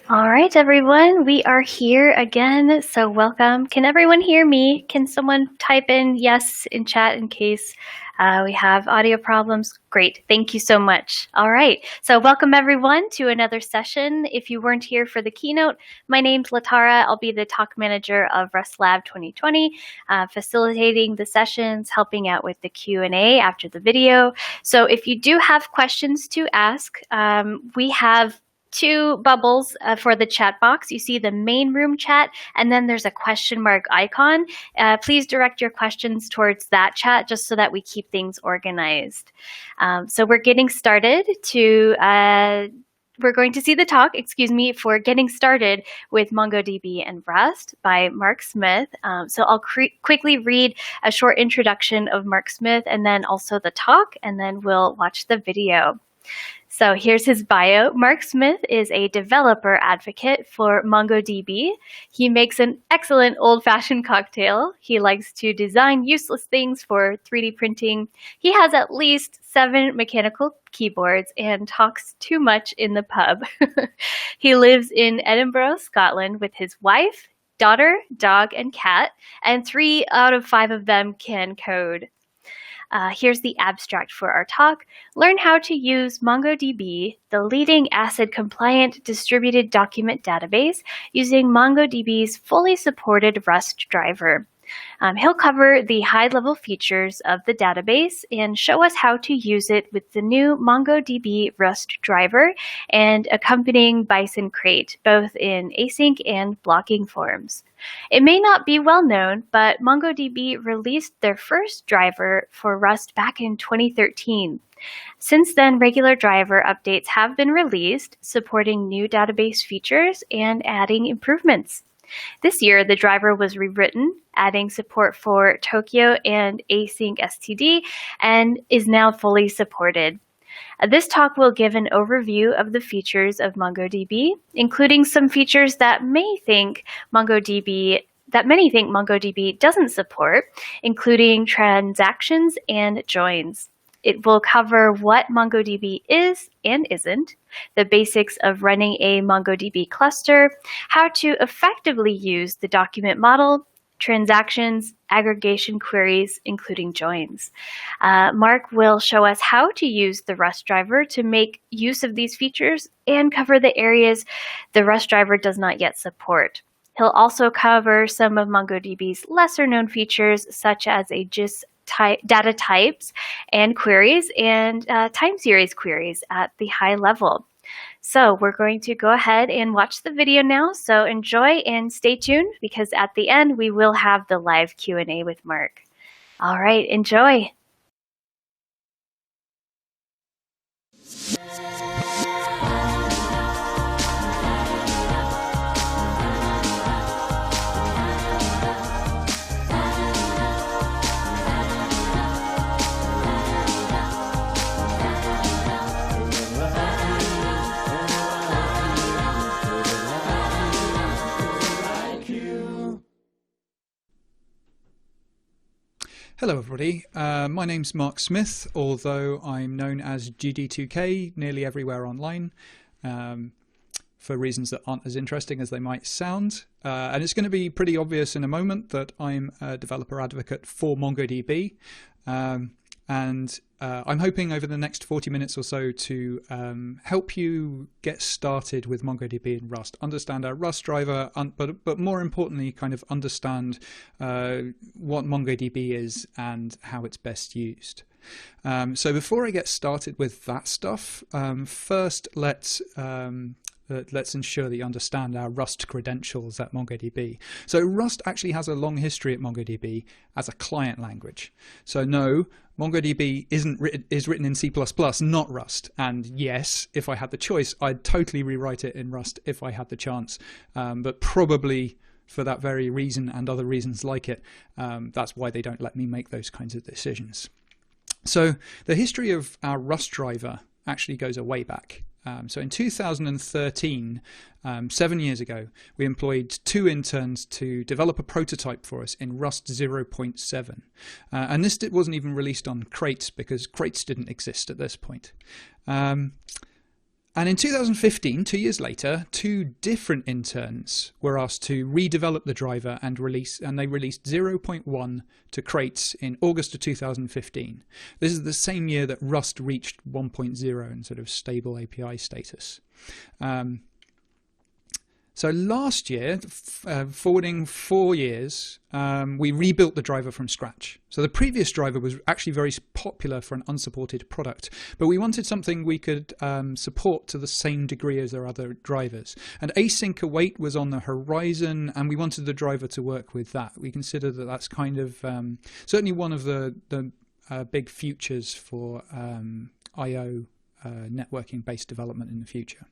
All right, everyone, we are here again, so welcome. Can everyone hear me? Can someone type in yes in chat in case we have audio problems? Great, thank you so much. All right, so welcome everyone to another session. If you weren't here for the keynote, my name's Latara. I'll be the talk manager of RustLab 2020, facilitating the sessions, helping out with the Q&A after the video. So if you do have questions to ask, we have two bubbles for the chat box. You see the main room chat, and then there's a question mark icon. Please direct your questions towards that chat just so that we keep things organized. So we're getting started we're going to see the talk, for getting started with MongoDB and Rust by Mark Smith. So I'll quickly read a short introduction of Mark Smith and then also the talk, and then we'll watch the video. So here's his bio. Mark Smith is a developer advocate for MongoDB. He makes an excellent old-fashioned cocktail. He likes to design useless things for 3D printing. He has at least 7 mechanical keyboards and talks too much in the pub. He lives in Edinburgh, Scotland with his wife, daughter, dog, and cat, and 3 out of 5 of them can code. Here's the abstract for our talk. Learn how to use MongoDB, the leading ACID-compliant distributed document database, using MongoDB's fully supported Rust driver. He'll cover the high-level features of the database and show us how to use it with the new MongoDB Rust driver and accompanying BSON crate, both in async and blocking forms. It may not be well known, but MongoDB released their first driver for Rust back in 2013. Since then, regular driver updates have been released, supporting new database features and adding improvements. This year, the driver was rewritten, adding support for Tokio and Async-Std, and is now fully supported. This talk will give an overview of the features of MongoDB, including some features that many think MongoDB doesn't support, including transactions and joins. It will cover what MongoDB is and isn't, the basics of running a MongoDB cluster, how to effectively use the document model, transactions, aggregation queries, including joins. Mark will show us how to use the Rust driver to make use of these features and cover the areas the Rust driver does not yet support. He'll also cover some of MongoDB's lesser-known features, such as a GIS data types and queries and time series queries at the high level. So we're going to go ahead and watch the video now. So enjoy and stay tuned, because at the end we will have the live Q&A with Mark. All right, enjoy. Hello everybody, my name's Mark Smith, although I'm known as GD2K nearly everywhere online for reasons that aren't as interesting as they might sound. And it's going to be pretty obvious in a moment that I'm a developer advocate for MongoDB. And I'm hoping over the next 40 minutes or so to help you get started with MongoDB and Rust, understand our Rust driver, but more importantly, kind of understand what MongoDB is and how it's best used. So before I get started with that stuff, first let's ensure that you understand our Rust credentials at MongoDB. So Rust actually has a long history at MongoDB as a client language. So no, MongoDB is written in C++, not Rust. And yes, if I had the choice, I'd totally rewrite it in Rust if I had the chance. But probably for that very reason and other reasons like it, that's why they don't let me make those kinds of decisions. So the history of our Rust driver actually goes a way back. So in 2013, 7 years ago, we employed 2 interns to develop a prototype for us in Rust 0.7. And this wasn't even released on crates because crates didn't exist at this point. And And in 2015, 2 years later, 2 different interns were asked to redevelop the driver and they released 0.1 to crates in August of 2015. This is the same year that Rust reached 1.0 and sort of stable API status. So last year, forwarding 4 years, we rebuilt the driver from scratch. So the previous driver was actually very popular for an unsupported product, but we wanted something we could support to the same degree as our other drivers. And async await was on the horizon, and we wanted the driver to work with that. We consider that that's kind of certainly one of the big futures for I/O networking-based development in the future.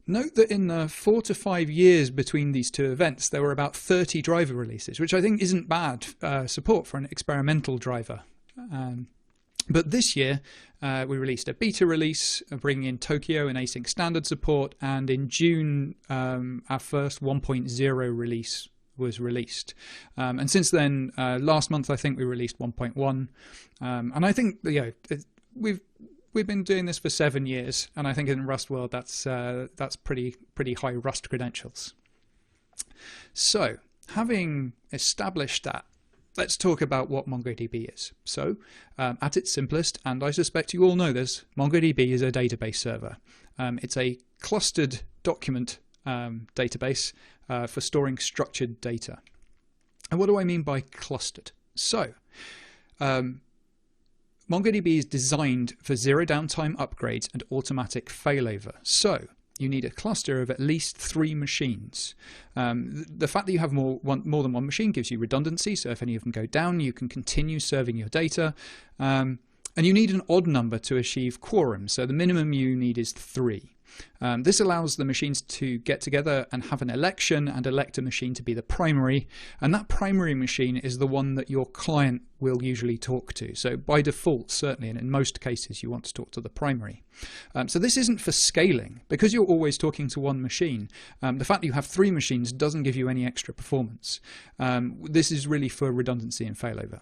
Note that in the 4 to 5 years between these 2 events, there were about 30 driver releases, which I think isn't bad support for an experimental driver. But this year, we released a beta release, bringing in Tokio and async standard support, and in June, our first 1.0 release was released. And since then, last month, I think we released 1.1. And I think, we've been doing this for 7 years, and I think in Rust world that's pretty high Rust credentials. So, having established that, let's talk about what MongoDB is. So, at its simplest, and I suspect you all know this, MongoDB is a database server. It's a clustered document database for storing structured data. And what do I mean by clustered? So, MongoDB is designed for zero downtime upgrades and automatic failover. So you need a cluster of at least 3 machines. The fact that you have more than one machine gives you redundancy. So if any of them go down, you can continue serving your data. And you need an odd number to achieve quorum. So the minimum you need is 3. This allows the machines to get together and have an election and elect a machine to be the primary, and that primary machine is the one that your client will usually talk to. So by default, certainly, and in most cases, you want to talk to the primary. So this isn't for scaling. Because you're always talking to one machine, the fact that you have 3 machines doesn't give you any extra performance. This is really for redundancy and failover.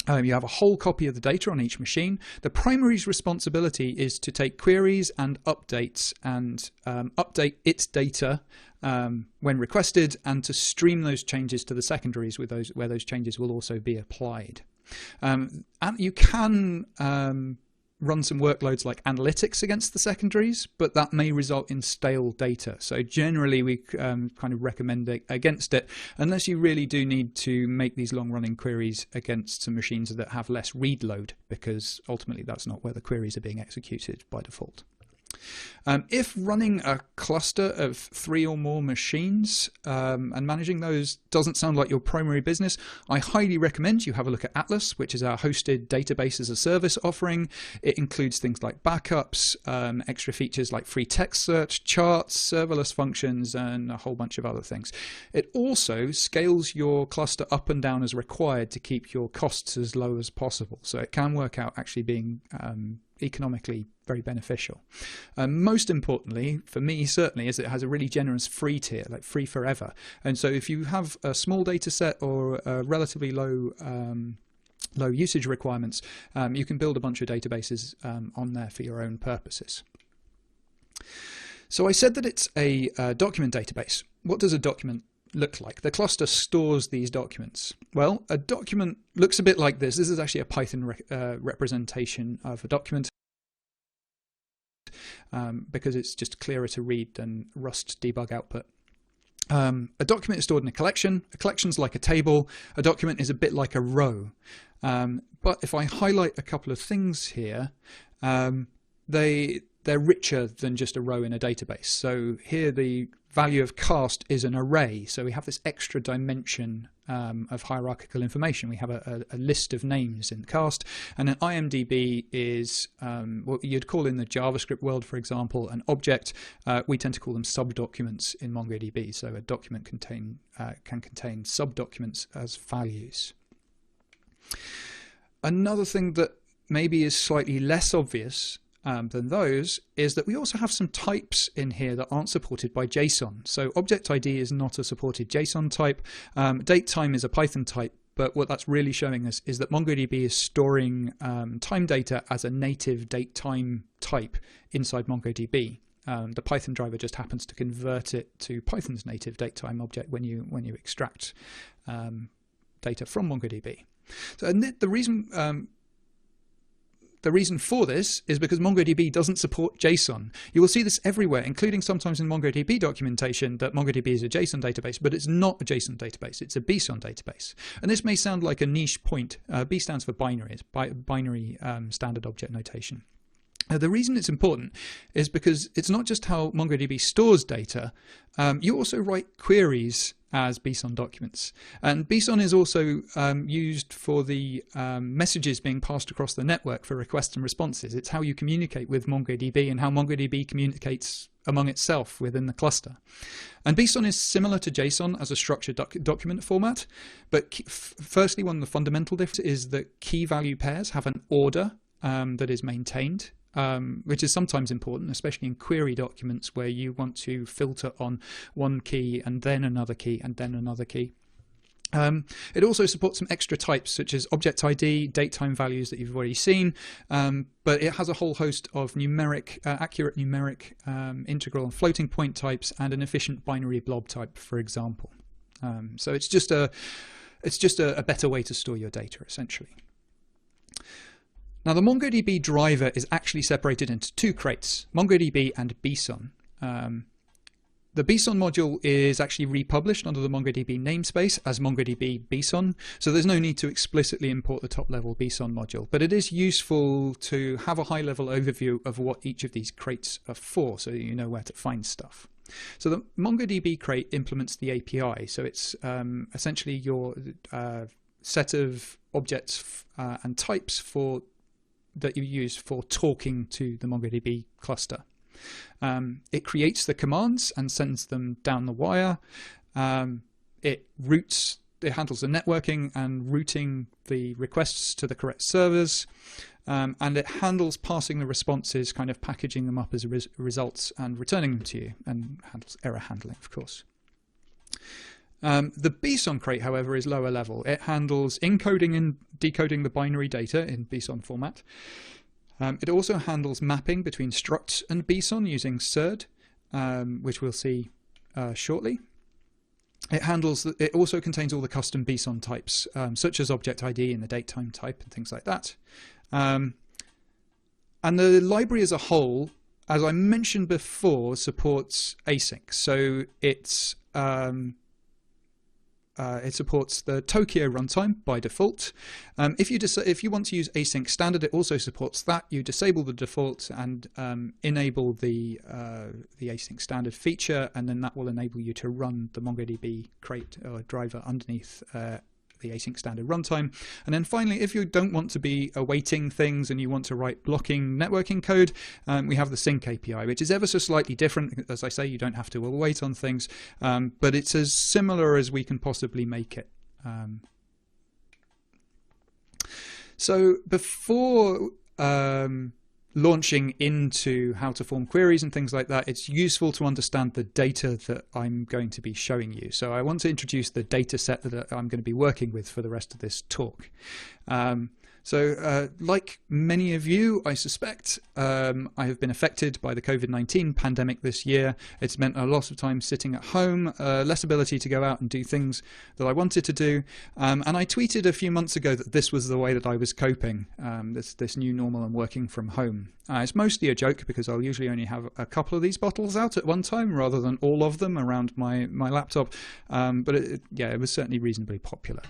You have a whole copy of the data on each machine. The primary's responsibility is to take queries and updates and update its data when requested, and to stream those changes to the secondaries where those changes will also be applied. And you can run some workloads like analytics against the secondaries, but that may result in stale data. So generally we kind of recommend against it, unless you really do need to make these long-running queries against some machines that have less read load, because ultimately that's not where the queries are being executed by default. If running a cluster of 3 or more machines and managing those doesn't sound like your primary business, I highly recommend you have a look at Atlas, which is our hosted database as a service offering. It includes things like backups, extra features like free text search, charts, serverless functions, and a whole bunch of other things. It also scales your cluster up and down as required to keep your costs as low as possible. So it can work out actually being economically very beneficial. Most importantly, for me certainly, is it has a really generous free tier, like free forever. And so if you have a small data set or relatively low usage requirements, you can build a bunch of databases on there for your own purposes. So I said that it's a document database. What does a document look like? The cluster stores these documents. Well, a document looks a bit like this. This is actually a Python representation of a document, because it's just clearer to read than Rust debug output. A document is stored in a collection. A collection's like a table. A document is a bit like a row. But if I highlight a couple of things here, they're richer than just a row in a database. So here the value of cast is an array. So we have this extra dimension of hierarchical information. We have a list of names in cast, and an IMDb is what you'd call in the JavaScript world, for example, an object. We tend to call them subdocuments in MongoDB. So a document can contain subdocuments as values. Another thing that maybe is slightly less obvious than those is that we also have some types in here that aren't supported by JSON. So object ID is not a supported JSON type. Datetime is a Python type, but what that's really showing us is that MongoDB is storing time data as a native date-time type inside MongoDB. The Python driver just happens to convert it to Python's native datetime object when you extract data from MongoDB. So, and the reason for this is because MongoDB doesn't support JSON. You will see this everywhere, including sometimes in MongoDB documentation, that MongoDB is a JSON database, but it's not a JSON database. It's a BSON database. And this may sound like a niche point. B stands for binary. It's binary standard object notation. The reason it's important is because it's not just how MongoDB stores data. You also write queries as BSON documents. And BSON is also used for the messages being passed across the network for requests and responses. It's how you communicate with MongoDB and how MongoDB communicates among itself within the cluster. And BSON is similar to JSON as a structured document format. But firstly, one of the fundamental differences is that key value pairs have an order that is maintained. Which is sometimes important, especially in query documents where you want to filter on one key and then another key and then another key. It also supports some extra types such as object ID, datetime values that you've already seen, but it has a whole host of accurate numeric, integral and floating point types and an efficient binary blob type, for example. So it's just a better way to store your data, essentially. Now, the MongoDB driver is actually separated into two crates, MongoDB and BSON. The BSON module is actually republished under the MongoDB namespace as MongoDB BSON, so there's no need to explicitly import the top-level BSON module, but it is useful to have a high-level overview of what each of these crates are for, so that you know where to find stuff. So the MongoDB crate implements the API, so it's essentially your set of objects and types that you use for talking to the MongoDB cluster. It creates the commands and sends them down the wire. It handles the networking and routing the requests to the correct servers. And it handles passing the responses, kind of packaging them up as results and returning them to you, and handles error handling, of course. The BSON crate, however, is lower level. It handles encoding and decoding the binary data in BSON format. It also handles mapping between structs and BSON using SERD, which we'll see shortly. It also contains all the custom BSON types, such as object ID and the datetime type and things like that. And the library as a whole, as I mentioned before, supports async. So it supports the Tokio runtime by default. If you want to use async standard, it also supports that. You disable the default and enable the async standard feature, and then that will enable you to run the MongoDB crate or driver underneath the async standard runtime. And then finally, if you don't want to be awaiting things and you want to write blocking networking code, we have the sync API, which is ever so slightly different. As I say, you don't have to await on things, but it's as similar as we can possibly make it. So before launching into how to form queries and things like that, it's useful to understand the data that I'm going to be showing you. So I want to introduce the data set that I'm going to be working with for the rest of this talk. So like many of you, I suspect, I have been affected by the COVID-19 pandemic this year. It's meant a lot of time sitting at home, less ability to go out and do things that I wanted to do. And I tweeted a few months ago that this was the way that I was coping, this new normal and working from home. It's mostly a joke because I'll usually only have a couple of these bottles out at one time rather than all of them around my laptop. But it was certainly reasonably popular.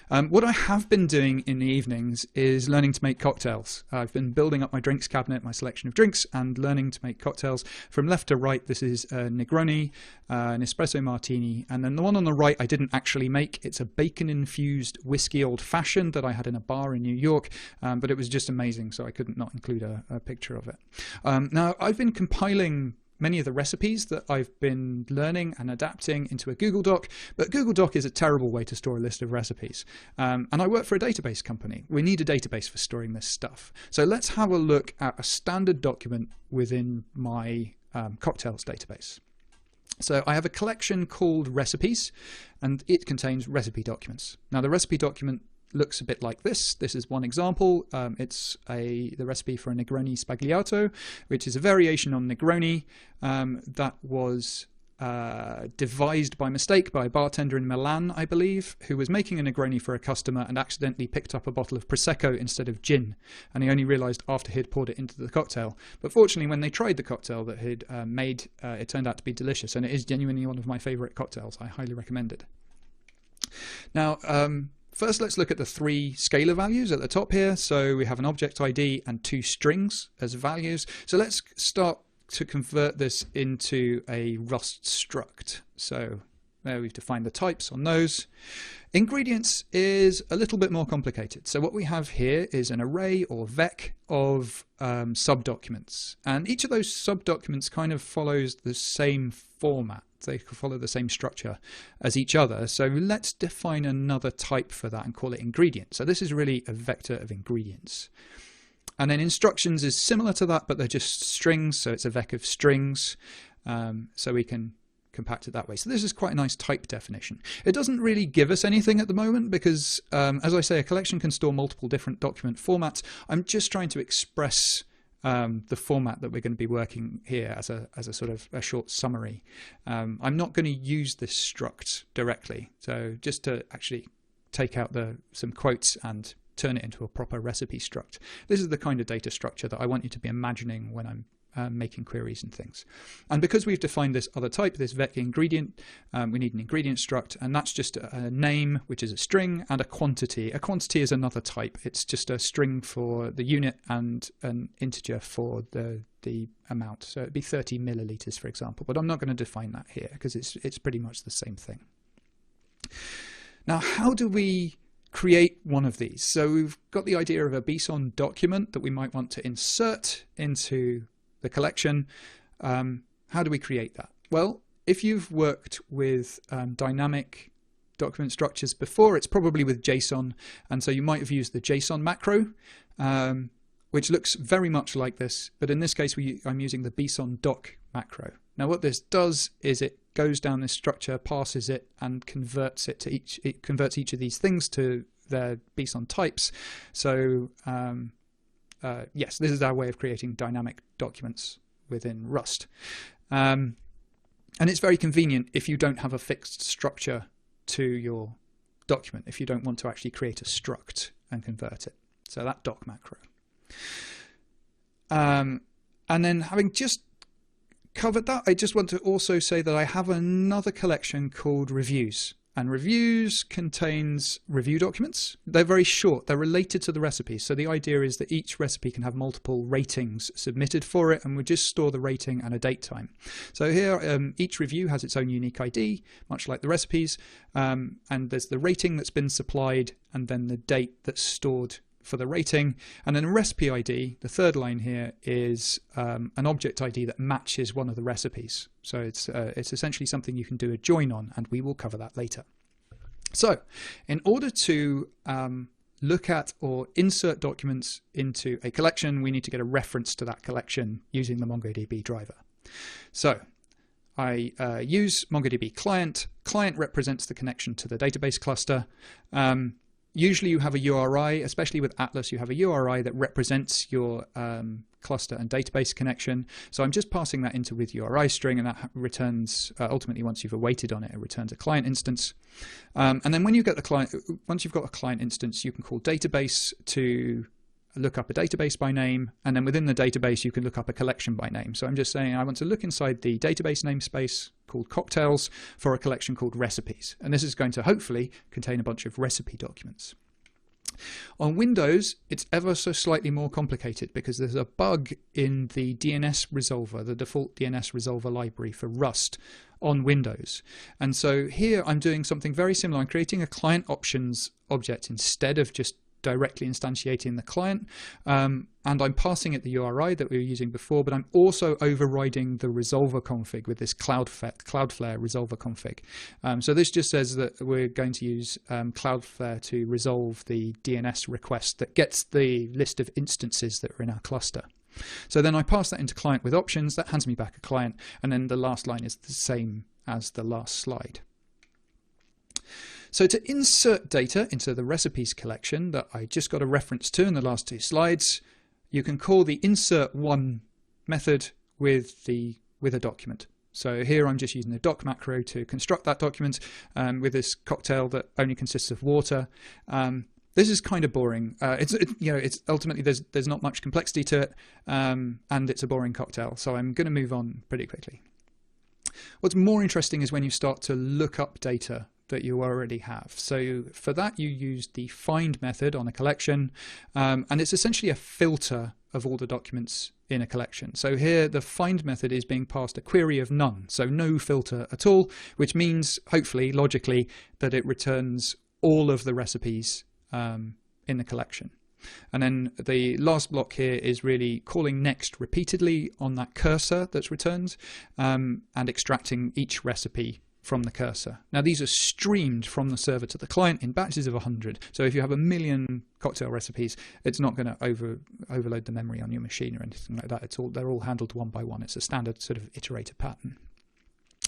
What I have been doing in the evenings is learning to make cocktails. I've been building up my drinks cabinet, my selection of drinks, and learning to make cocktails from left to right. This is a Negroni, an espresso martini, and then the one on the right I didn't actually make. It's a bacon-infused whiskey old-fashioned that I had in a bar in New York, but it was just amazing, so I couldn't not include a picture of it. Now, I've been compiling many of the recipes that I've been learning and adapting into a Google Doc, but Google Doc is a terrible way to store a list of recipes. And I work for a database company. We need a database for storing this stuff. So let's have a look at a standard document within my cocktails database. So I have a collection called recipes, and it contains recipe documents. Now the recipe document looks a bit like this. This is one example. It's the recipe for a Negroni spagliato, which is a variation on Negroni that was devised by mistake by a bartender in Milan, I believe, who was making a Negroni for a customer and accidentally picked up a bottle of Prosecco instead of gin. And he only realised after he'd poured it into the cocktail. But fortunately, when they tried the cocktail that he'd made, it turned out to be delicious. And it is genuinely one of my favourite cocktails. I highly recommend it. Now, first, let's look at the three scalar values at the top here. So we have an object ID and two strings as values. So let's start to convert this into a Rust struct. So there we've defined the types on those. Ingredients is a little bit more complicated. So what we have here is an array or vec of subdocuments. And each of those subdocuments kind of follows the same format. They follow the same structure as each other. So let's define another type for that and call it ingredient. So this is really a vector of ingredients. And then instructions is similar to that, but they're just strings. So it's a vec of strings. So we can compact it that way. So this is quite a nice type definition. It doesn't really give us anything at the moment because, as I say, a collection can store multiple different document formats. I'm just trying to express the format that we're going to be working here as a sort of a short summary. I'm not going to use this struct directly. So just to actually take out some quotes and turn it into a proper recipe struct. This is the kind of data structure that I want you to be imagining when I'm making queries and things. And because we've defined this other type, this vec ingredient, we need an ingredient struct, and that's just a name, which is a string, and a quantity. A quantity is another type. It's just a string for the unit and an integer for the amount. So it'd be 30 milliliters, for example, but I'm not going to define that here because it's pretty much the same thing. Now, how do we create one of these? So we've got the idea of a BSON document that we might want to insert into the collection. How do we create that? Well, if you've worked with dynamic document structures before, it's probably with JSON, and so you might have used the JSON macro, which looks very much like this, but in this case I'm using the BSON doc macro. Now what this does is it goes down this structure, parses it, and converts it to it converts each of these things to their BSON types. So yes, this is our way of creating dynamic documents within Rust. And it's very convenient if you don't have a fixed structure to your document, if you don't want to actually create a struct and convert it. So that doc macro. And then having just covered that, I just want to also say that I have another collection called reviews. And reviews contains review documents. They're very short. They're related to the recipe. So the idea is that each recipe can have multiple ratings submitted for it, and we just store the rating and a date time. So here, each review has its own unique ID, much like the recipes. And there's the rating that's been supplied, and then the date that's stored for the rating. And then a recipe ID, the third line here, is an object ID that matches one of the recipes. So it's essentially something you can do a join on, and we will cover that later. So in order to look at or insert documents into a collection, we need to get a reference to that collection using the MongoDB driver. So I use MongoDB Client. Client represents the connection to the database cluster. Usually you have a URI, especially with Atlas, you have a URI that represents your cluster and database connection. So I'm just passing that into with URI string, and that returns, ultimately once you've awaited on it, it returns a client instance. And then when you get the client, once you've got a client instance, you can call database to look up a database by name, and then within the database you can look up a collection by name. So I'm just saying I want to look inside the database namespace called cocktails for a collection called recipes, and this is going to hopefully contain a bunch of recipe documents. On Windows, it's ever so slightly more complicated because there's a bug in the DNS resolver, the default DNS resolver library for Rust on Windows. And so here I'm doing something very similar. I'm creating a client options object instead of just directly instantiating the client, and I'm passing it the URI that we were using before, but I'm also overriding the resolver config with this Cloudflare resolver config. So this just says that we're going to use Cloudflare to resolve the DNS request that gets the list of instances that are in our cluster. So then I pass that into client with options, that hands me back a client, and then the last line is the same as the last slide. So to insert data into the recipes collection that I just got a reference to in the last 2 slides, you can call the insert1 method with a document. So here I'm just using the doc macro to construct that document with this cocktail that only consists of water. This is kind of boring. It's ultimately there's not much complexity to it, and it's a boring cocktail. So I'm going to move on pretty quickly. What's more interesting is when you start to look up data that you already have. So for that, you use the find method on a collection, and it's essentially a filter of all the documents in a collection. So here the find method is being passed a query of none, so no filter at all, which means hopefully logically that it returns all of the recipes in the collection. And then the last block here is really calling next repeatedly on that cursor that's returned, and extracting each recipe from the cursor. Now these are streamed from the server to the client in batches of 100. So if you have 1 million cocktail recipes, it's not going to overload the memory on your machine or anything like that. They're all handled one by one. It's a standard sort of iterative pattern.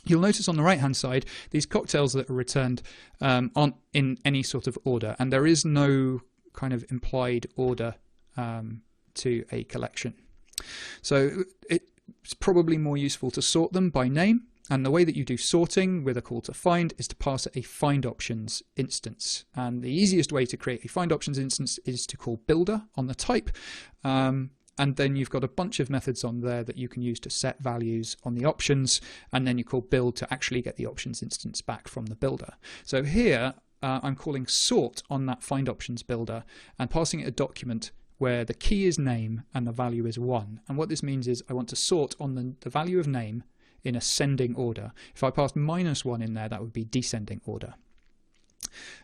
You'll notice on the right-hand side, these cocktails that are returned aren't in any sort of order, and there is no kind of implied order to a collection. So it's probably more useful to sort them by name. And the way that you do sorting with a call to find is to pass a find options instance. And the easiest way to create a find options instance is to call builder on the type. And then you've got a bunch of methods on there that you can use to set values on the options. And then you call build to actually get the options instance back from the builder. So here I'm calling sort on that find options builder and passing it a document where the key is name and the value is 1. And what this means is I want to sort on the value of name in ascending order. If I passed -1 in there, that would be descending order.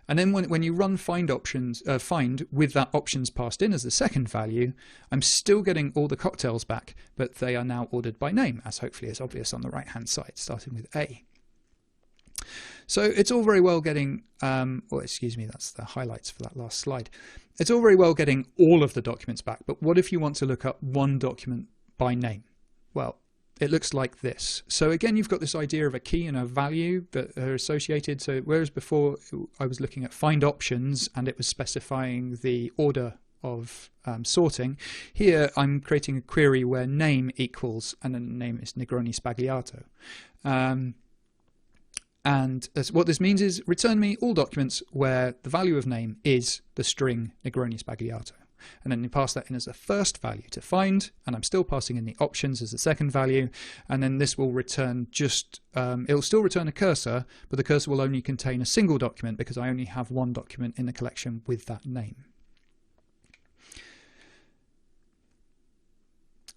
And then when you run find with that options passed in as the second value, I'm still getting all the cocktails back, but they are now ordered by name, as hopefully is obvious on the right-hand side, starting with A. So it's all very well getting, that's the highlights for that last slide. It's all very well getting all of the documents back, but what if you want to look up one document by name? Well, it looks like this. So again, you've got this idea of a key and a value that are associated. So whereas before I was looking at find options and it was specifying the order of sorting, here I'm creating a query where name equals, and then the name is Negroni Spagliato. And what this means is return me all documents where the value of name is the string Negroni Spagliato. And then you pass that in as the first value to find, and I'm still passing in the options as the second value, and then this will return it'll still return a cursor, but the cursor will only contain a single document because I only have one document in the collection with that name.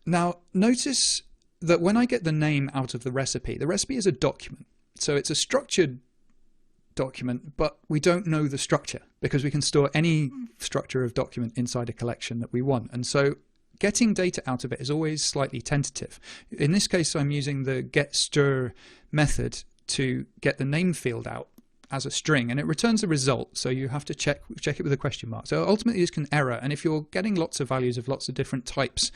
Now notice that when I get the name out of the recipe is a document. So it's a structured document, but we don't know the structure because we can store any structure of document inside a collection that we want. And so getting data out of it is always slightly tentative. In this case, I'm using the getStir method to get the name field out as a string, and it returns a result. So you have to check it with a question mark. So ultimately this can error. And if you're getting lots of values of lots of different types,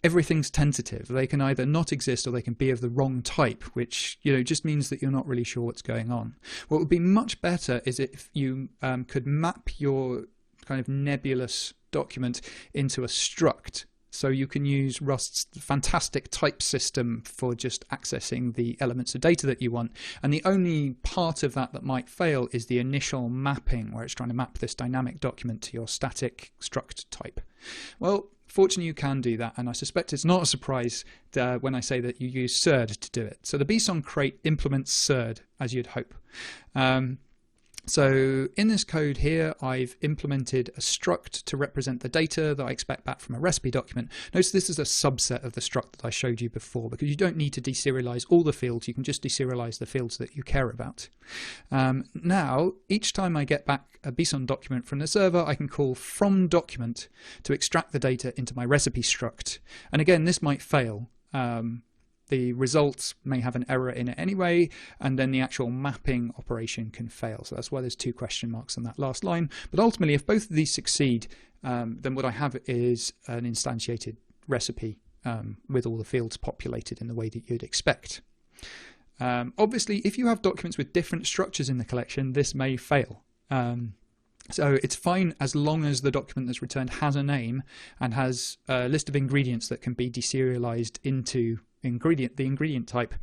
everything's tentative. They can either not exist or they can be of the wrong type, which just means that you're not really sure what's going on. What would be much better is if you could map your kind of nebulous document into a struct. So you can use Rust's fantastic type system for just accessing the elements of data that you want. And the only part of that might fail is the initial mapping, where it's trying to map this dynamic document to your static struct type. Well, fortunately, you can do that, and I suspect it's not a surprise when I say that you use surd to do it. So the BSON crate implements surd, as you'd hope. So in this code here, I've implemented a struct to represent the data that I expect back from a recipe document. Notice this is a subset of the struct that I showed you before, because you don't need to deserialize all the fields. You can just deserialize the fields that you care about. Now, each time I get back a BSON document from the server, I can call from document to extract the data into my recipe struct. And again, this might fail. The results may have an error in it anyway, and then the actual mapping operation can fail. So that's why there's 2 question marks on that last line. But ultimately, if both of these succeed, then what I have is an instantiated recipe with all the fields populated in the way that you'd expect. Obviously, if you have documents with different structures in the collection, this may fail. So it's fine as long as the document that's returned has a name and has a list of ingredients that can be deserialized into the ingredient type.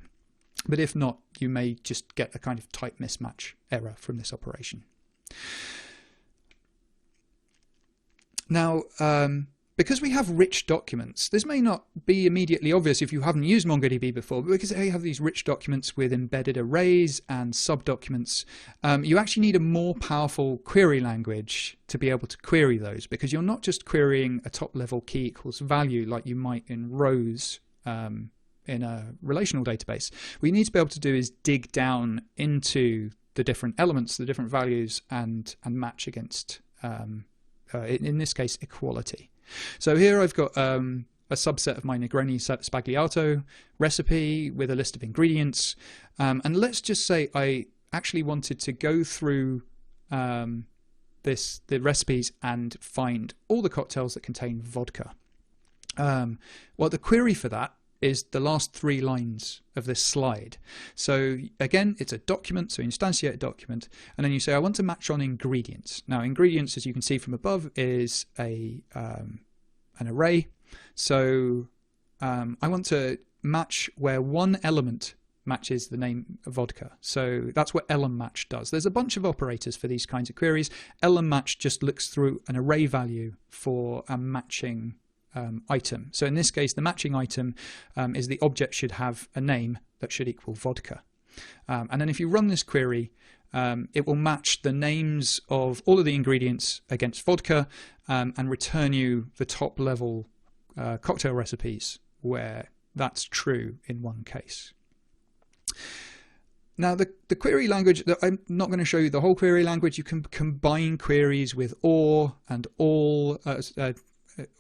But if not, you may just get a kind of type mismatch error from this operation. Now, because we have rich documents, this may not be immediately obvious if you haven't used MongoDB before, but because you have these rich documents with embedded arrays and subdocuments, you actually need a more powerful query language to be able to query those, because you're not just querying a top-level key equals value like you might in rows in a relational database. What you need to be able to do is dig down into the different elements, the different values, and match against, in this case, equality. So here I've got a subset of my Negroni Spagliato recipe with a list of ingredients. And let's just say I actually wanted to go through the recipes and find all the cocktails that contain vodka. Well, the query for that is the last 3 lines of this slide. So again, it's a document, so instantiate a document, and then you say, I want to match on ingredients. Now, ingredients, as you can see from above, is an array. So I want to match where one element matches the name vodka. So that's what elem_match does. There's a bunch of operators for these kinds of queries. Elem_match just looks through an array value for a matching item. So in this case, the matching item is the object should have a name that should equal vodka. And then if you run this query, it will match the names of all of the ingredients against vodka and return you the top level cocktail recipes where that's true in one case. Now, the query language, I'm not going to show you the whole query language. You can combine queries with or and all,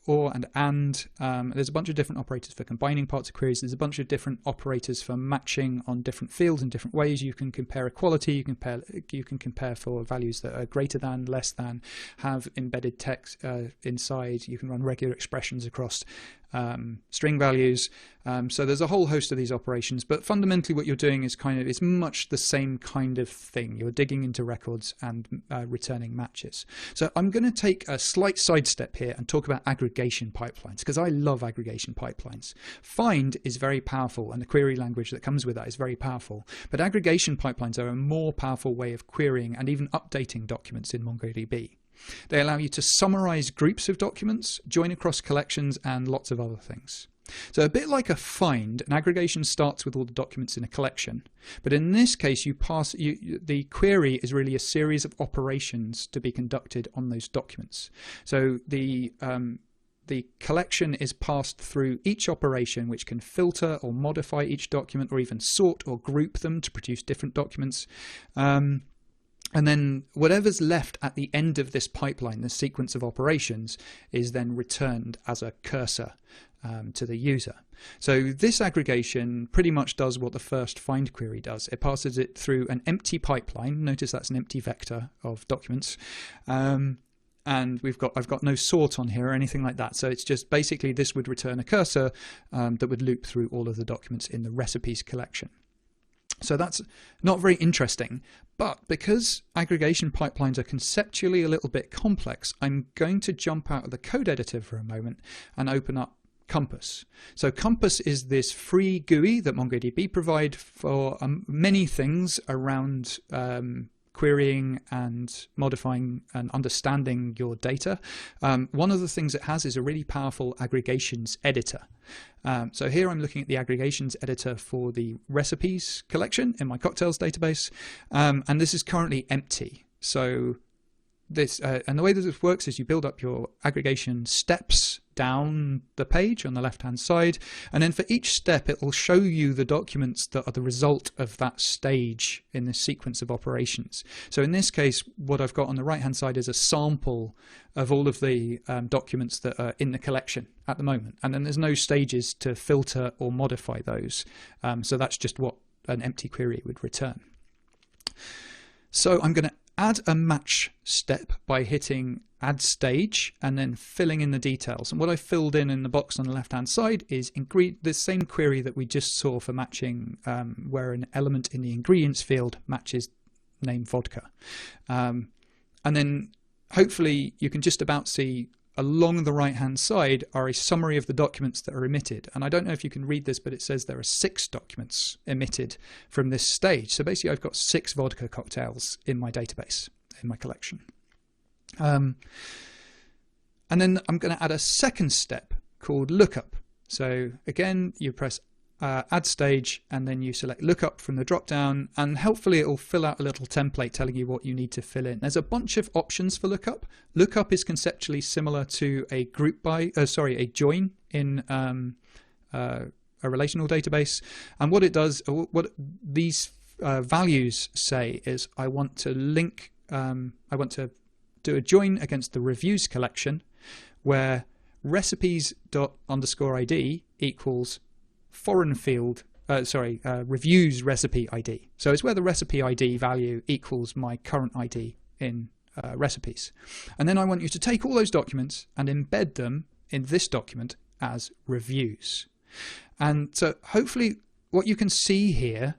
or and. There's a bunch of different operators for combining parts of queries. There's a bunch of different operators for matching on different fields in different ways. You can compare equality. You can compare for values that are greater than, less than, have embedded text inside. You can run regular expressions across string values. So there's a whole host of these operations, but fundamentally what you're doing is it's much the same kind of thing. You're digging into records and returning matches. So I'm going to take a slight sidestep here and talk about aggregation pipelines, because I love aggregation pipelines. Find is very powerful, and the query language that comes with that is very powerful, but aggregation pipelines are a more powerful way of querying and even updating documents in MongoDB. They allow you to summarize groups of documents, join across collections, and lots of other things. So a bit like a find, an aggregation starts with all the documents in a collection. But in this case, the query is really a series of operations to be conducted on those documents. So the collection is passed through each operation, which can filter or modify each document, or even sort or group them to produce different documents. And then whatever's left at the end of this pipeline, the sequence of operations, is then returned as a cursor to the user. So this aggregation pretty much does what the first find query does. It passes it through an empty pipeline. Notice that's an empty vector of documents. And I've got no sort on here or anything like that. So it's just basically this would return a cursor that would loop through all of the documents in the recipes collection. So that's not very interesting, but because aggregation pipelines are conceptually a little bit complex, I'm going to jump out of the code editor for a moment and open up Compass. So Compass is this free GUI that MongoDB provide for many things around querying and modifying and understanding your data. One of the things it has is a really powerful aggregations editor. So here I'm looking at the aggregations editor for the recipes collection in my cocktails database, and this is currently empty. So this and the way that this works is you build up your aggregation steps down the page on the left hand side, and then for each step it will show you the documents that are the result of that stage in this sequence of operations. So in this case, what I've got on the right hand side is a sample of all of the documents that are in the collection at the moment, and then there's no stages to filter or modify those. So that's just what an empty query would return. So I'm going to add a match step by hitting add stage and then filling in the details. And what I filled in the box on the left hand side is the same query that we just saw for matching, where an element in the ingredients field matches name vodka. And then hopefully you can just about see along the right hand side are a summary of the documents that are emitted. And I don't know if you can read this, but it says there are 6 documents emitted from this stage. So basically I've got 6 vodka cocktails in my database, in my collection. And then I'm going to add a second step called Lookup. So again, you press add stage and then you select Lookup from the drop down, and hopefully it will fill out a little template telling you what you need to fill in. There's a bunch of options for Lookup. Lookup is conceptually similar to a a join in a relational database. And what it does, what these values say is I want to link, I want to do a join against the reviews collection where recipes._id equals foreign field, reviews recipe ID. So it's where the recipe ID value equals my current ID in recipes. And then I want you to take all those documents and embed them in this document as reviews. And so hopefully what you can see here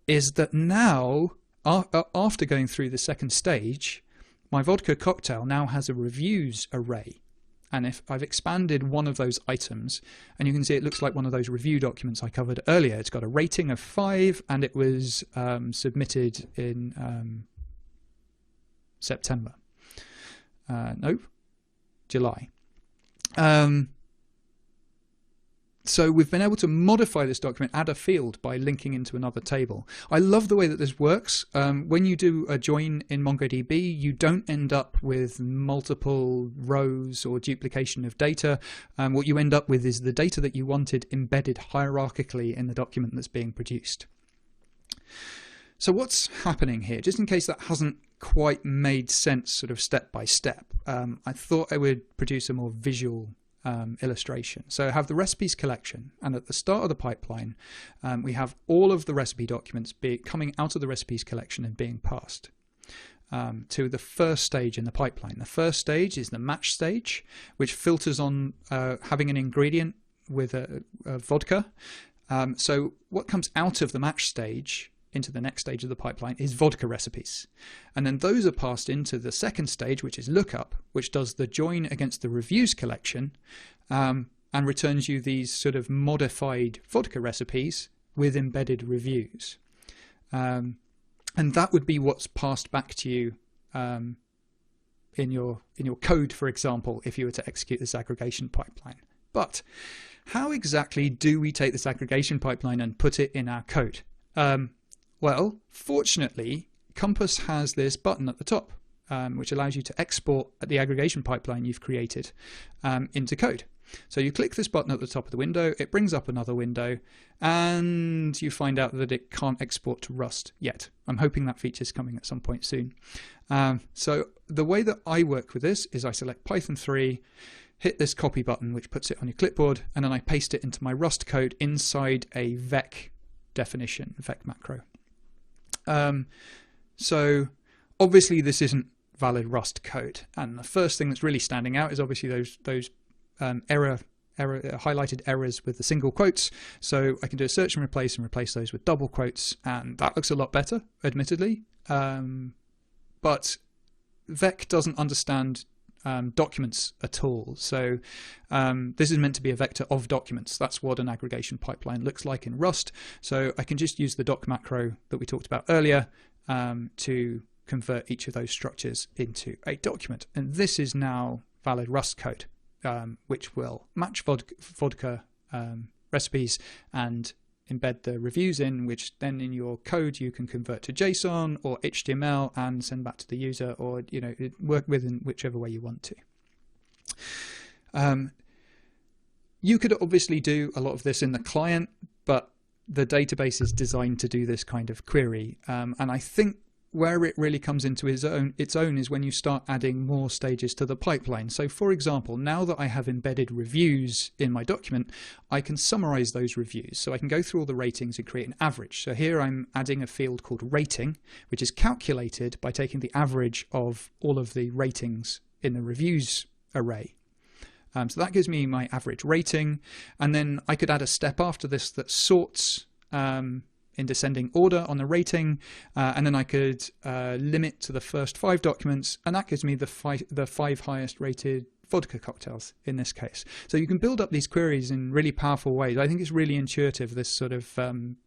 is that now, after going through the second stage, my vodka cocktail now has a reviews array. And if I've expanded one of those items, and you can see it looks like one of those review documents I covered earlier. It's got a rating of 5, and it was submitted in September. Nope, July. So we've been able to modify this document, add a field by linking into another table. I love the way that this works. When you do a join in MongoDB, you don't end up with multiple rows or duplication of data. What you end up with is the data that you wanted embedded hierarchically in the document that's being produced. So what's happening here? Just in case that hasn't quite made sense sort of step by step, I thought I would produce a more visual illustration. So I have the recipes collection, and at the start of the pipeline we have all of the recipe documents coming out of the recipes collection and being passed to the first stage in the pipeline. The first stage is the match stage, which filters on having an ingredient with a vodka. So what comes out of the match stage into the next stage of the pipeline is vodka recipes. And then those are passed into the second stage, which is Lookup, which does the join against the reviews collection and returns you these sort of modified vodka recipes with embedded reviews. And that would be what's passed back to you in your code, for example, if you were to execute this aggregation pipeline. But how exactly do we take this aggregation pipeline and put it in our code? Well, fortunately, Compass has this button at the top, which allows you to export the aggregation pipeline you've created into code. So you click this button at the top of the window, it brings up another window, and you find out that it can't export to Rust yet. I'm hoping that feature's coming at some point soon. So the way that I work with this is I select Python 3, hit this copy button, which puts it on your clipboard, and then I paste it into my Rust code inside a vec definition, vec macro. So obviously this isn't valid Rust code, and the first thing that's really standing out is obviously those highlighted errors with the single quotes. So I can do a search and replace those with double quotes, and that looks a lot better, admittedly. But vec doesn't understand documents at all. So this is meant to be a vector of documents. That's what an aggregation pipeline looks like in Rust. So I can just use the doc macro that we talked about earlier to convert each of those structures into a document. And this is now valid Rust code, which will match vodka recipes and embed the reviews in, which then in your code you can convert to JSON or HTML and send back to the user, or work with in whichever way you want to. You could obviously do a lot of this in the client, but the database is designed to do this kind of query, and I think where it really comes into its own is when you start adding more stages to the pipeline. So for example, now that I have embedded reviews in my document, I can summarize those reviews. So I can go through all the ratings and create an average. So here I'm adding a field called rating, which is calculated by taking the average of all of the ratings in the reviews array. So that gives me my average rating, and then I could add a step after this that sorts in descending order on the rating, and then I could limit to the first 5 documents, and that gives me the five highest rated vodka cocktails in this case. So you can build up these queries in really powerful ways. I think it's really intuitive, this sort of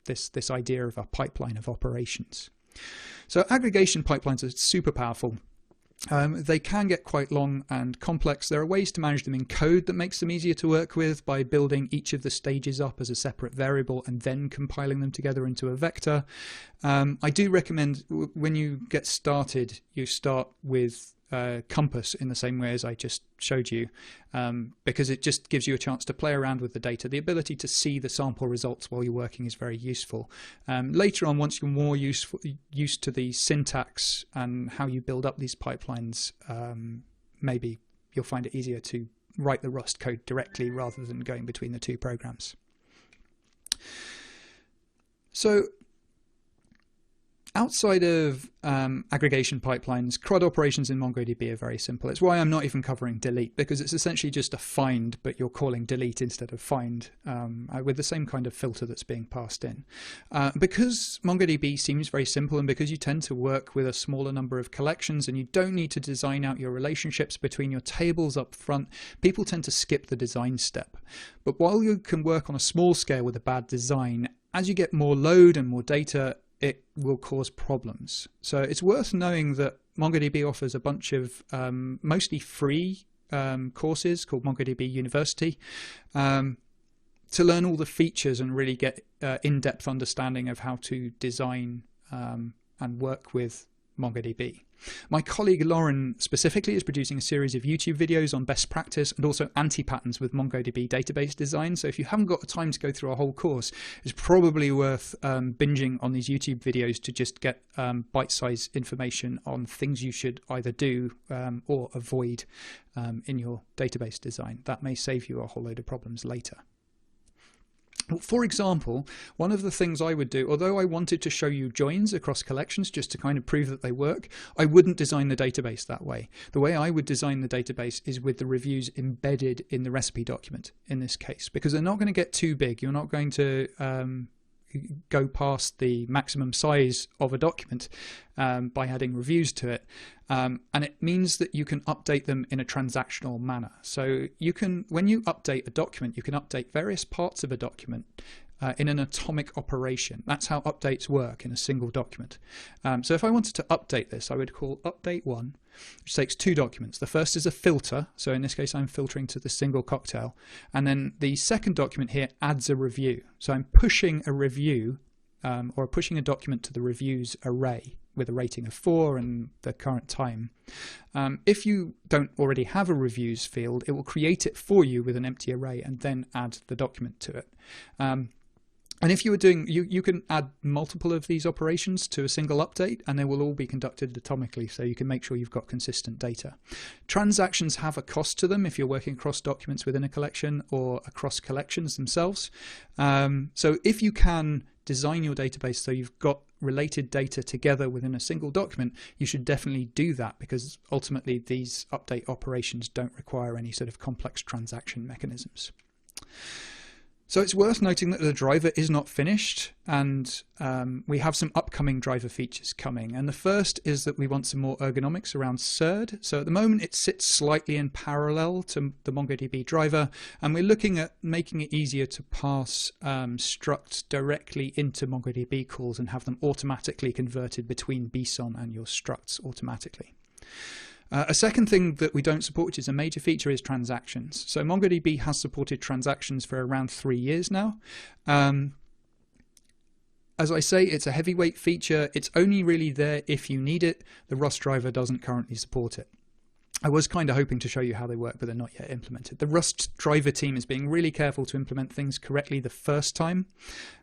this idea of a pipeline of operations. So aggregation pipelines are super powerful. They can get quite long and complex. There are ways to manage them in code that makes them easier to work with by building each of the stages up as a separate variable and then compiling them together into a vector. I do recommend when you get started, you start with Compass in the same way as I just showed you, because it just gives you a chance to play around with the data. The ability to see the sample results while you're working is very useful. Later on, once you're more used to the syntax and how you build up these pipelines, maybe you'll find it easier to write the Rust code directly rather than going between the two programs. So outside of aggregation pipelines, CRUD operations in MongoDB are very simple. It's why I'm not even covering delete, because it's essentially just a find, but you're calling delete instead of find with the same kind of filter that's being passed in. Because MongoDB seems very simple, and because you tend to work with a smaller number of collections and you don't need to design out your relationships between your tables up front, people tend to skip the design step. But while you can work on a small scale with a bad design, as you get more load and more data, it will cause problems. So it's worth knowing that MongoDB offers a bunch of mostly free courses called MongoDB University to learn all the features and really get in-depth understanding of how to design and work with MongoDB. My colleague Lauren specifically is producing a series of YouTube videos on best practice and also anti-patterns with MongoDB database design. So if you haven't got the time to go through a whole course, it's probably worth binging on these YouTube videos to just get bite-sized information on things you should either do or avoid in your database design. That may save you a whole load of problems later. For example, one of the things I would do, although I wanted to show you joins across collections just to kind of prove that they work, I wouldn't design the database that way. The way I would design the database is with the reviews embedded in the recipe document in this case, because they're not going to get too big. You're not going to go past the maximum size of a document by adding reviews to it. And it means that you can update them in a transactional manner. So you can, when you update a document, you can update various parts of a document in an atomic operation. That's how updates work in a single document. So if I wanted to update this, I would call update 1, which takes 2 documents. The first is a filter. So in this case, I'm filtering to the single cocktail. And then the second document here adds a review. So I'm pushing a review or pushing a document to the reviews array with a rating of 4 and the current time. If you don't already have a reviews field, it will create it for you with an empty array and then add the document to it. And if you were doing, you can add multiple of these operations to a single update, and they will all be conducted atomically, so you can make sure you've got consistent data. Transactions have a cost to them if you're working across documents within a collection or across collections themselves. So if you can design your database so you've got related data together within a single document, you should definitely do that, because ultimately these update operations don't require any sort of complex transaction mechanisms. So it's worth noting that the driver is not finished, and we have some upcoming driver features coming. And the first is that we want some more ergonomics around SERD. So at the moment it sits slightly in parallel to the MongoDB driver, and we're looking at making it easier to pass structs directly into MongoDB calls and have them automatically converted between BSON and your structs automatically. A second thing that we don't support, which is a major feature, is transactions. So MongoDB has supported transactions for around 3 years now. As I say, it's a heavyweight feature. It's only really there if you need it. The Rust driver doesn't currently support it. I was kind of hoping to show you how they work, but they're not yet implemented. The Rust driver team is being really careful to implement things correctly the first time.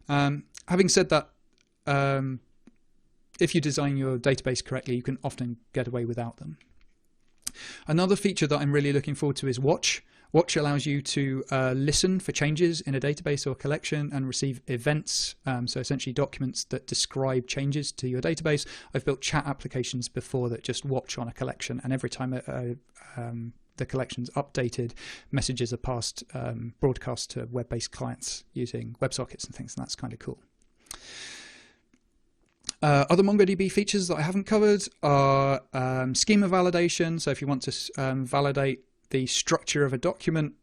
Having said that, if you design your database correctly, you can often get away without them. Another feature that I'm really looking forward to is Watch. Watch allows you to listen for changes in a database or collection and receive events, so essentially documents that describe changes to your database. I've built chat applications before that just watch on a collection, and every time the collection's updated, messages are passed, broadcast to web-based clients using WebSockets and things, and that's kind of cool. Other MongoDB features that I haven't covered are schema validation. So if you want to validate the structure of a document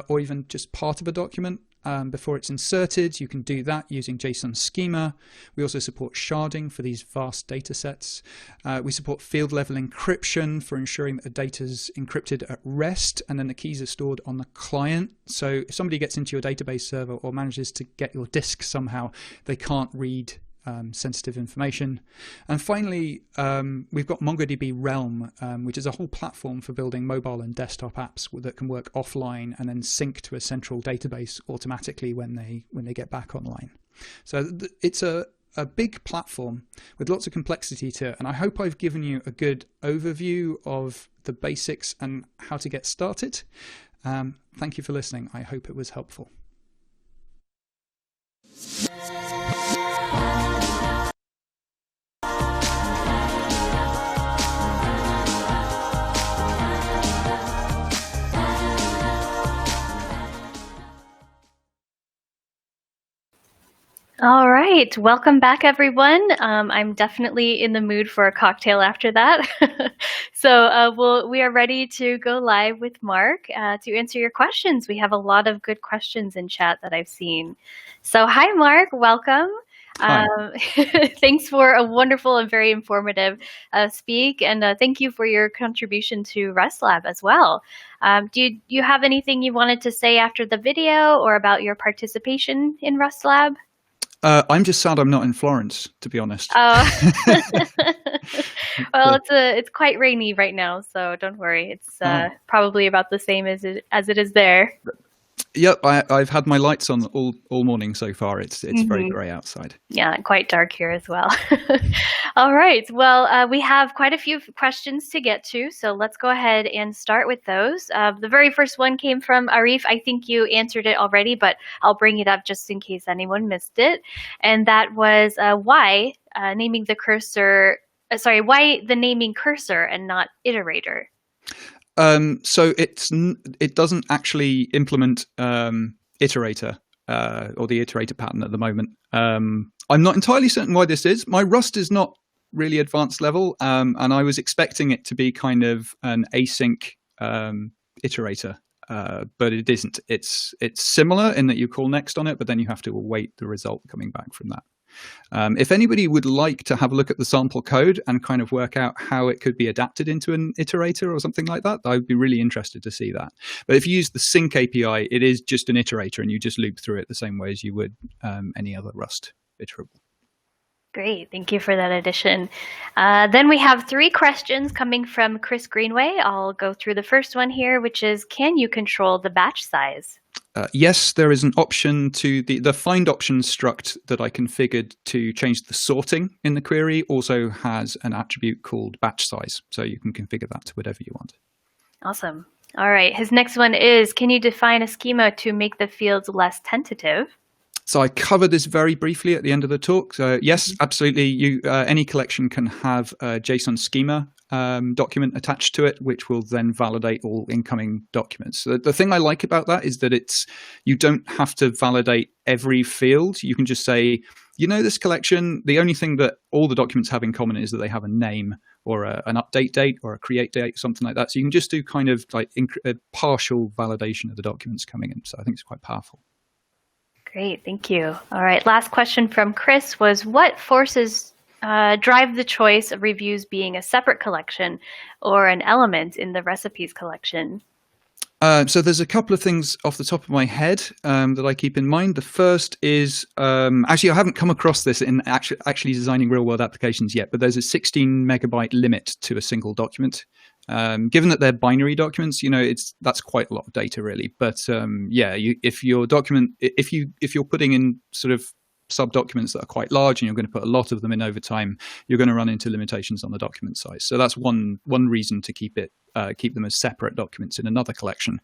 or even just part of a document before it's inserted, you can do that using JSON schema. We also support sharding for these vast data sets. We support field level encryption for ensuring that the data is encrypted at rest and then the keys are stored on the client. So if somebody gets into your database server or manages to get your disk somehow, they can't read sensitive information. And finally, we've got MongoDB Realm, which is a whole platform for building mobile and desktop apps that can work offline and then sync to a central database automatically when they get back online. So it's a big platform with lots of complexity to it, and I hope I've given you a good overview of the basics and how to get started. Thank you for listening. I hope it was helpful. All right, welcome back, everyone. I'm definitely in the mood for a cocktail after that. So we are ready to go live with Mark to answer your questions. We have a lot of good questions in chat that I've seen. So hi, Mark, welcome. Hi. Thanks for a wonderful and very informative speak, and thank you for your contribution to RustLab as well. Do you have anything you wanted to say after the video or about your participation in RustLab? I'm just sad I'm not in Florence, to be honest. Oh, well, it's quite rainy right now, so don't worry. It's probably about the same as it is there. Yep, I've had my lights on all morning so far. It's very grey outside. Yeah, quite dark here as well. All right. Well, we have quite a few questions to get to, so let's go ahead and start with those. The very first one came from Arif. I think you answered it already, but I'll bring it up just in case anyone missed it. And that was why naming the cursor. Why the naming cursor and not iterator? So it doesn't actually implement iterator or the iterator pattern at the moment. I'm not entirely certain why this is. My Rust is not really advanced level, and I was expecting it to be kind of an async iterator, but it isn't. It's similar in that you call next on it, but then you have to await the result coming back from that. If anybody would like to have a look at the sample code and kind of work out how it could be adapted into an iterator or something like that, I would be really interested to see that. But if you use the sync API, it is just an iterator and you just loop through it the same way as you would any other Rust iterable. Great, thank you for that addition. Then we have 3 questions coming from Chris Greenway. I'll go through the first one here, which is, can you control the batch size? Yes, there is an option to the find options struct that I configured to change the sorting in the query also has an attribute called batch size. So you can configure that to whatever you want. Awesome. All right. His next one is, can you define a schema to make the fields less tentative? So I covered this very briefly at the end of the talk. So yes, absolutely. Any collection can have a JSON schema document attached to it, which will then validate all incoming documents. So the thing I like about that is that you don't have to validate every field. You can just say, this collection, the only thing that all the documents have in common is that they have a name or an update date or a create date, something like that. So you can just do kind of like a partial validation of the documents coming in. So I think it's quite powerful. Great, thank you. All right, last question from Chris was, what forces drive the choice of reviews being a separate collection or an element in the recipes collection? So there's a couple of things off the top of my head that I keep in mind. The first is, actually I haven't come across this in actually designing real world applications yet, but there's a 16 megabyte limit to a single document. Given that they're binary documents, that's quite a lot of data really. But if you're putting in sort of sub-documents that are quite large and you're going to put a lot of them in over time, you're going to run into limitations on the document size. So that's one reason to keep them as separate documents in another collection.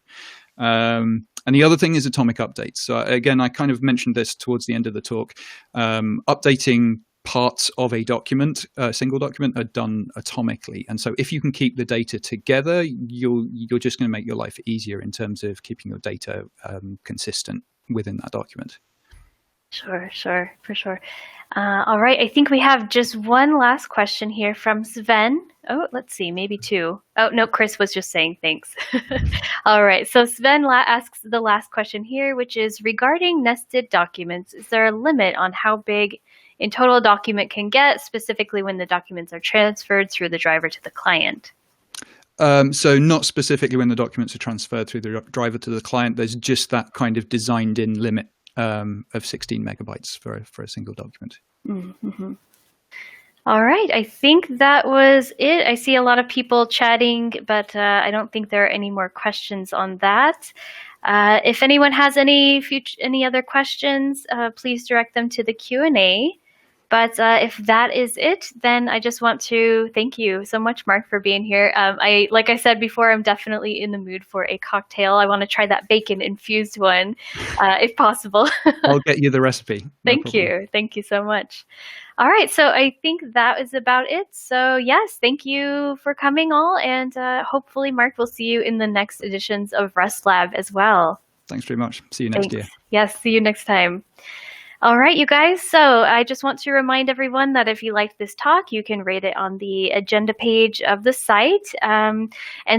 And the other thing is atomic updates. So again, I kind of mentioned this towards the end of the talk. Updating parts of a document, a single document, are done atomically. And so if you can keep the data together, you're just going to make your life easier in terms of keeping your data consistent within that document. Sure, for sure. All right, I think we have just one last question here from Sven. Oh, let's see, maybe two. Oh, no, Chris was just saying thanks. All right, so Sven asks the last question here, which is regarding nested documents. Is there a limit on how big in total a document can get, specifically when the documents are transferred through the driver to the client? So not specifically when the documents are transferred through the driver to the client. There's just that kind of designed-in limit of 16 megabytes for a single document. Mm-hmm. All right, I think that was it. I see a lot of people chatting, but I don't think there are any more questions on that. If anyone has any other questions, please direct them to the Q&A. But if that is it, then I just want to thank you so much, Mark, for being here. Like I said before, I'm definitely in the mood for a cocktail. I want to try that bacon-infused one, if possible. I'll get you the recipe. Thank you. Thank you so much. All right, so I think that is about it. So yes, thank you for coming all, and hopefully, Mark, we'll see you in the next editions of RustLab as well. Thanks very much. See you next year. Yes, see you next time. All right, you guys. So I just want to remind everyone that if you liked this talk, you can rate it on the agenda page of the site. And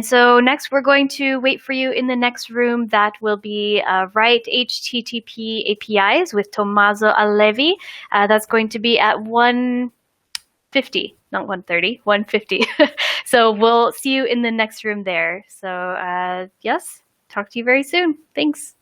so next, we're going to wait for you in the next room. That will be Write HTTP APIs with Tommaso Allevi. That's going to be at 1:50, not 1:30, 1:50. So we'll see you in the next room there. So yes, talk to you very soon. Thanks.